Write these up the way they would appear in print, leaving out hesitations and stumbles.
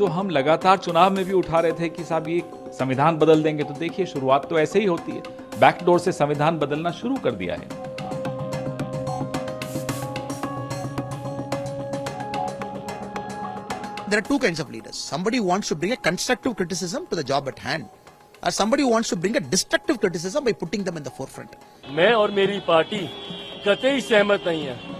जो हम लगातार चुनाव में भी उठा रहे थे कि साहब ये संविधान बदल देंगे, तो देखिए शुरुआत तो ऐसे ही होती है, बैकडोर से संविधान बदलना शुरू कर दिया है। There are two kinds of leaders. Somebody who wants to bring a constructive criticism to the job at hand, or somebody who wants to bring a destructive criticism by putting them in the forefront. मैं और मेरी party कतई सहमत नहीं है।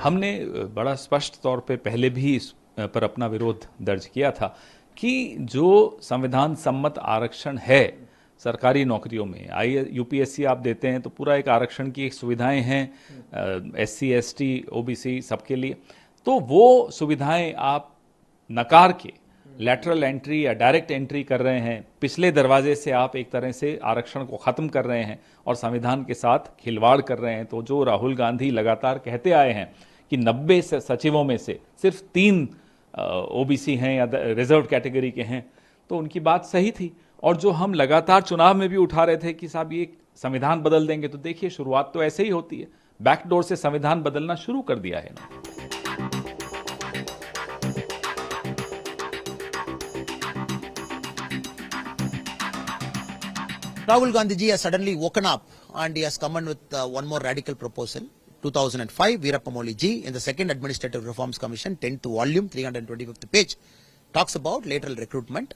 हमने बड़ा स्पष्ट तौर पे पहले भी इस पर अपना विरोध दर्ज किया था कि जो संविधान सम्मत आरक्षण है सरकारी नौकरियों में, यूपीएससी आप देते हैं तो पूरा एक आरक्षण की एक सुविधाएं हैं एससी, एसटी, ओबीसी सबके लिए, तो वो सुविधाएं आप नकार के लैटरल एंट्री या डायरेक्ट एंट्री कर रहे हैं, पिछले दरवाजे से आप एक तरह से आरक्षण को ख़त्म कर रहे हैं और संविधान के साथ खिलवाड़ कर रहे हैं। तो जो राहुल गांधी लगातार कहते आए हैं कि 90 सचिवों में से सिर्फ 3 ओबीसी हैं या रिजर्व कैटेगरी के हैं, तो उनकी बात सही थी। और जो हम लगातार चुनाव में भी उठा रहे थे कि साहब ये संविधान बदल देंगे, तो देखिए शुरुआत तो ऐसे ही होती है, बैकडोर से संविधान बदलना शुरू कर दिया है। Rahul Gandhi ji has suddenly woken up and he has come in with one more radical proposal. 2005, Veerappa Moily ji in the second Administrative Reforms Commission, 10th volume, 325th page, talks about lateral recruitment,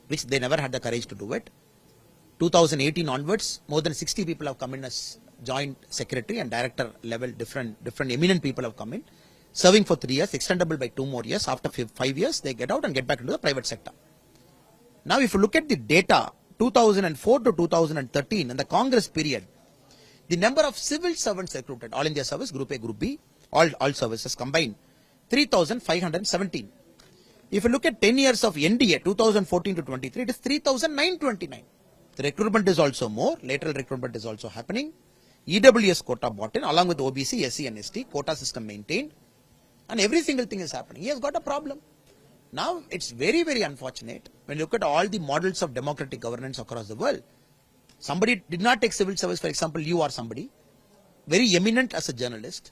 which they never had the courage to do it. 2018 onwards, more than 60 people have come in as joint secretary and director level, different eminent people have come in, serving for 3 years, extendable by 2 more years. After 5 years, they get out and get back into the private sector. Now, if you look at the data, 2004 to 2013, in the Congress period, the number of civil servants recruited, all India service, Group A, Group B, all services combined, 3,517. If you look at 10 years of NDA, 2014 to 23, it is 3,929. The recruitment is also more, lateral recruitment is also happening. EWS quota bought in, along with OBC, SC and ST, quota system maintained, and every single thing is happening. He has got a problem. Now, it's very, very unfortunate when you look at all the models of democratic governance across the world. Somebody did not take civil service, for example, you are somebody, very eminent as a journalist.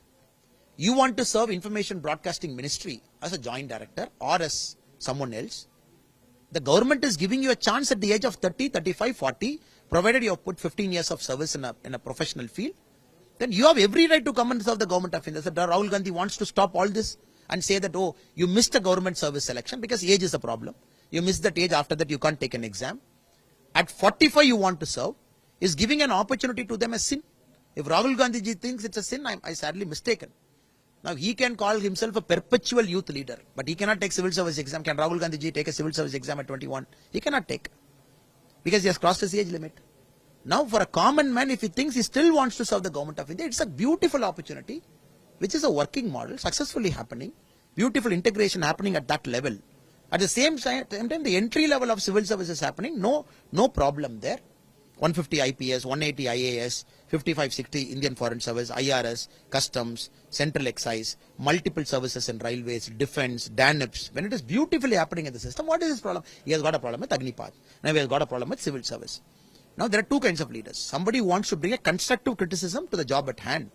You want to serve information broadcasting ministry as a joint director or as someone else. The government is giving you a chance at the age of 30, 35, 40, provided you have put 15 years of service in a professional field. Then you have every right to come and serve the government of India. So Rahul Gandhi wants to stop all this and say that, oh, you missed a government service selection because age is a problem. You missed that age, after that you can't take an exam. At 45 you want to serve, is giving an opportunity to them a sin. If Rahul Gandhi ji thinks it's a sin, I sadly mistaken. Now he can call himself a perpetual youth leader, but he cannot take civil service exam. Can Rahul Gandhi ji take a civil service exam at 21? He cannot take. because he has crossed his age limit. Now, for a common man, if he thinks he still wants to serve the government of India, it's a beautiful opportunity, which is a working model, successfully happening, beautiful integration happening at that level. At the same time, the entry level of civil service is happening, no problem there. 150 IPS, 180 IAS, 5560 Indian Foreign Service, IRS, Customs, Central Excise, multiple services in railways, defense, DANIPS. When it is beautifully happening in the system, what is his problem? He has got a problem with Agnipath. Now he has got a problem with civil service. Now there are two kinds of leaders. Somebody who wants to bring a constructive criticism to the job at hand,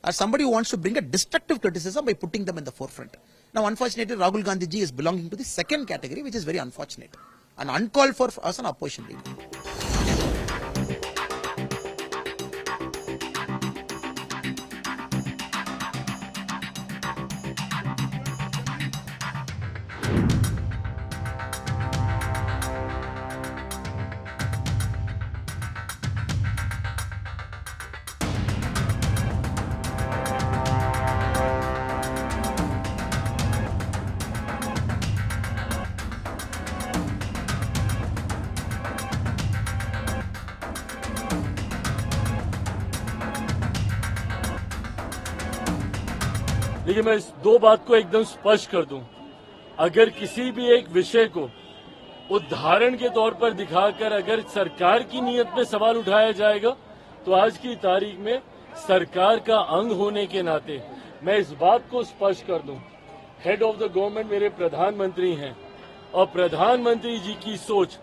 or somebody who wants to bring a destructive criticism by putting them in the forefront. Now unfortunately, Rahul Gandhi ji is belonging to the second category, which is very unfortunate and uncalled for as an opposition leader. लेकिन मैं इस दो बात को एकदम स्पष्ट कर दूं, अगर किसी भी एक विषय को उदाहरण के तौर पर दिखाकर अगर सरकार की नीयत पे सवाल उठाया जाएगा, तो आज की तारीख में सरकार का अंग होने के नाते मैं इस बात को स्पष्ट कर दूं, हेड ऑफ द गवर्नमेंट मेरे प्रधानमंत्री हैं और प्रधानमंत्री जी की सोच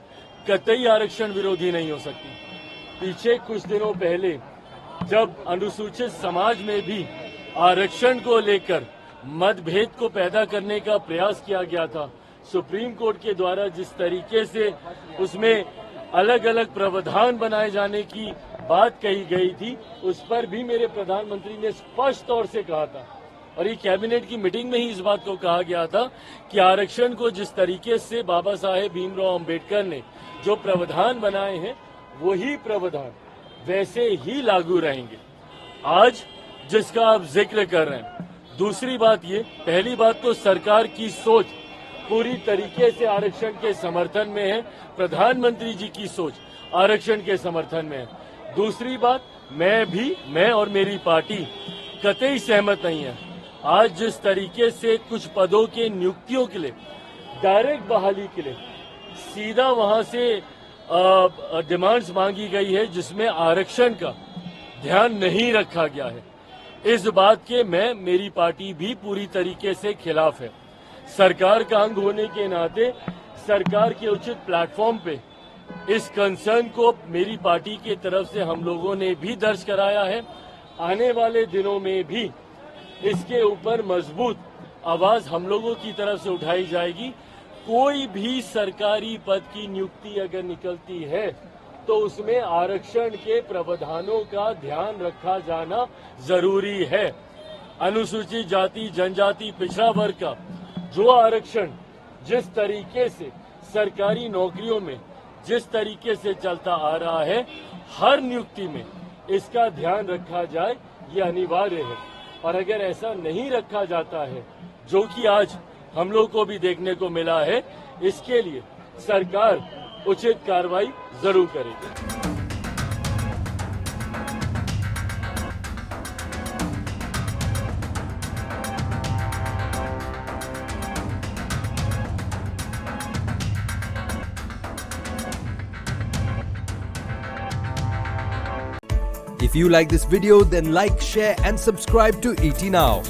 कतई आरक्षण विरोधी नहीं हो सकती। पीछे कुछ दिनों पहले जब अनुसूचित समाज में भी आरक्षण को लेकर मतभेद को पैदा करने का प्रयास किया गया था, सुप्रीम कोर्ट के द्वारा जिस तरीके से उसमें अलग अलग प्रावधान बनाए जाने की बात कही गई थी, उस पर भी मेरे प्रधानमंत्री ने स्पष्ट तौर से कहा था और ये कैबिनेट की मीटिंग में ही इस बात को कहा गया था कि आरक्षण को जिस तरीके से बाबा साहेब भीमराव अंबेडकर ने जो प्रावधान बनाए हैं, वही प्रावधान वैसे ही लागू रहेंगे। आज जिसका आप जिक्र कर रहे हैं, दूसरी बात ये, पहली बात तो सरकार की सोच पूरी तरीके से आरक्षण के समर्थन में है, प्रधानमंत्री जी की सोच आरक्षण के समर्थन में है। दूसरी बात, मैं और मेरी पार्टी कतई सहमत नहीं है। आज जिस तरीके से कुछ पदों के नियुक्तियों के लिए डायरेक्ट बहाली के लिए सीधा वहां से डिमांड्स मांगी गई है, जिसमें आरक्षण का ध्यान नहीं रखा गया है, इस बात के मेरी पार्टी भी पूरी तरीके से खिलाफ है। सरकार का अंग होने के नाते सरकार के उचित प्लेटफॉर्म पे इस कंसर्न को मेरी पार्टी की तरफ से हम लोगों ने भी दर्ज कराया है। आने वाले दिनों में भी इसके ऊपर मजबूत आवाज हम लोगों की तरफ से उठाई जाएगी। कोई भी सरकारी पद की नियुक्ति अगर निकलती है तो उसमें आरक्षण के प्रावधानों का ध्यान रखा जाना जरूरी है। अनुसूचित जाति, जनजाति, पिछड़ा वर्ग का जो आरक्षण जिस तरीके से सरकारी नौकरियों में जिस तरीके से चलता आ रहा है, हर नियुक्ति में इसका ध्यान रखा जाए, ये अनिवार्य है। और अगर ऐसा नहीं रखा जाता है, जो कि आज हम लोग को भी देखने को मिला है, इसके लिए सरकार उचित कार्रवाई जरूर करेगी। If you like this video, then like, share and subscribe to ET Now.